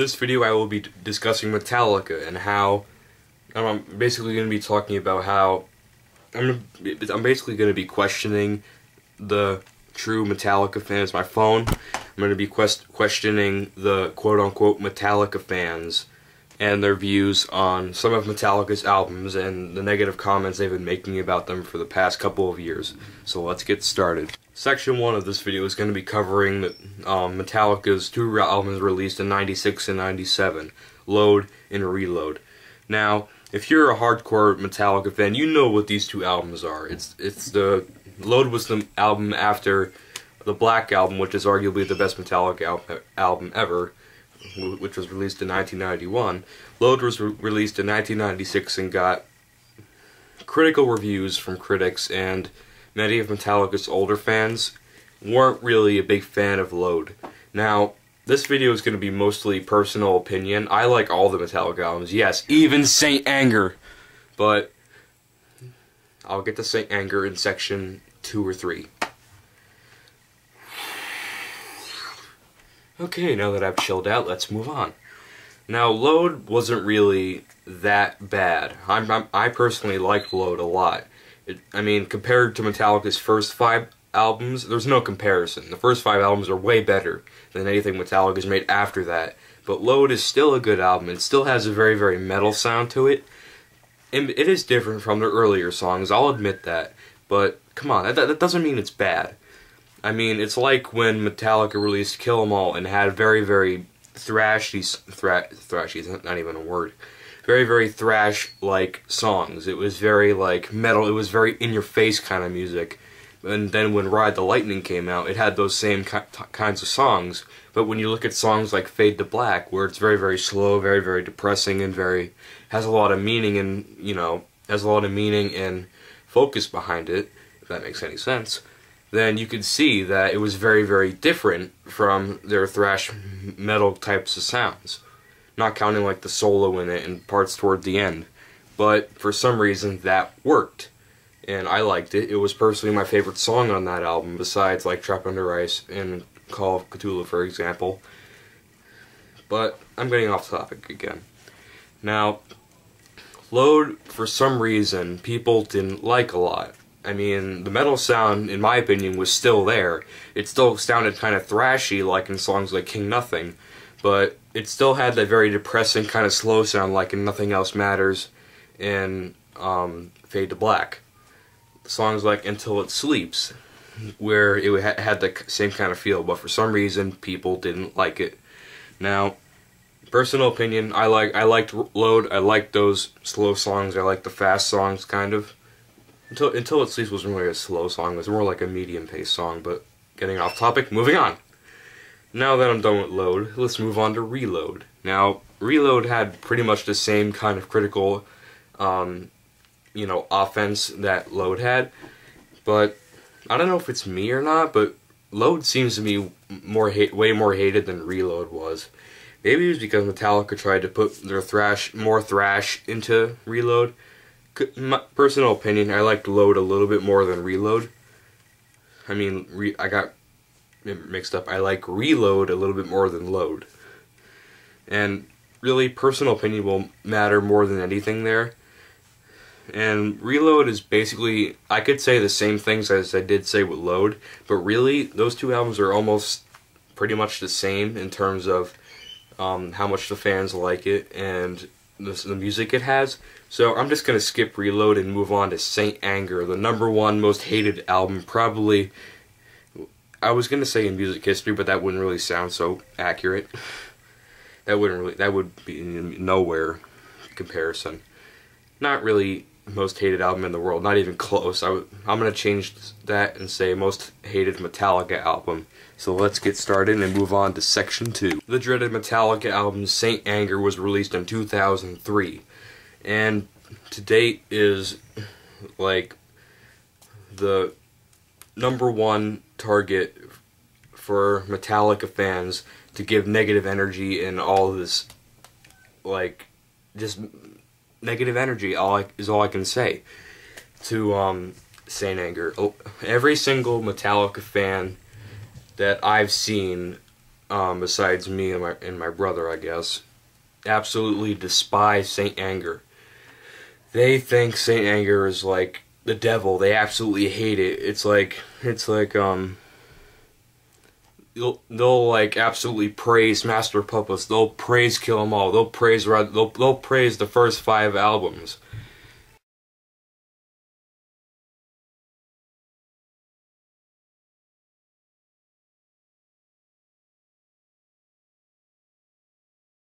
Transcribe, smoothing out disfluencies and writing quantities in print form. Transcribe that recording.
this video I will be discussing Metallica and how I'm basically going to be talking about how I'm basically going to be questioning the true Metallica fans. My phone. I'm going to be questioning the quote-unquote Metallica fans and their views on some of Metallica's albums and the negative comments they've been making about them for the past couple of years. So let's get started. Section 1 of this video is going to be covering Metallica's two albums released in '96 and '97, Load and Reload. Now, if you're a hardcore Metallica fan, you know what these two albums are. It's the Load was the album after the Black Album, which is arguably the best Metallica album ever, which was released in 1991. Load was released in 1996 and got critical reviews from critics, and many of Metallica's older fans weren't really a big fan of Load. Now, this video is going to be mostly personal opinion. I like all the Metallica albums, yes, even Saint Anger, but I'll get to Saint Anger in section 2 or 3. Okay, now that I've chilled out, let's move on. Now, Load wasn't really that bad. I personally liked Load a lot. I mean, compared to Metallica's first 5 albums, there's no comparison. The first 5 albums are way better than anything Metallica's made after that. But Load is still a good album. It still has a very, very metal sound to it. And it is different from their earlier songs, I'll admit that. But, come on, that doesn't mean it's bad. I mean, it's like when Metallica released Kill 'Em All and had very, very thrashy is not even a word. Very, very thrash-like songs. It was very, like, metal. It was very in-your-face kind of music. And then when Ride the Lightning came out, it had those same kinds of songs. But when you look at songs like Fade to Black, where it's very, very slow, very, very depressing, and has a lot of meaning and, has a lot of meaning and focus behind it, if that makes any sense, then you could see that it was very, very different from their thrash metal types of sounds. Not counting like the solo in it and parts toward the end. But for some reason that worked. And I liked it. It was personally my favorite song on that album, besides like Trap Under Ice and Call of Cthulhu, for example. But I'm getting off topic again. Now, Load, for some reason, people didn't like a lot. I mean, the metal sound, in my opinion, was still there. It still sounded kind of thrashy, like in songs like King Nothing, but it still had that very depressing kind of slow sound, like in Nothing Else Matters and Fade to Black. Songs like Until It Sleeps, where it had the same kind of feel, but for some reason, people didn't like it. Now, personal opinion, I liked Load. I liked those slow songs. I liked the fast songs, kind of. Until It Sleeps wasn't really a slow song, it was more like a medium-paced song, but getting off topic, moving on. Now that I'm done with Load, let's move on to Reload. Now, Reload had pretty much the same kind of critical, offense that Load had, but I don't know if it's me or not, but Load seems to be way more hated than Reload was. Maybe it was because Metallica tried to put their more thrash into Reload. My personal opinion, I liked Load a little bit more than Reload. I mean, I got mixed up. I like Reload a little bit more than Load. And really, personal opinion will matter more than anything there. And Reload is basically, I could say the same things as I did say with Load, but really, those two albums are almost pretty much the same in terms of how much the fans like it and the music it has. So I'm just going to skip Reload and move on to Saint Anger, the #1 most hated album, probably. I was going to say in music history, but that wouldn't really sound so accurate. That would be nowhere comparison. Not really most hated album in the world, not even close. I'm going to change that and say most hated Metallica album. So let's get started and move on to section 2. The dreaded Metallica album Saint Anger was released in 2003. And to date is like the #1 target for Metallica fans to give negative energy and all this, like, just negative energy is all I can say to Saint Anger. Every single Metallica fan that I've seen besides me and my brother, I guess, absolutely despise Saint Anger. They think Saint Anger is like the devil. They absolutely hate it. It's like they'll like absolutely praise Master of Puppets. They'll praise Kill 'Em All. They'll praise the first 5 albums.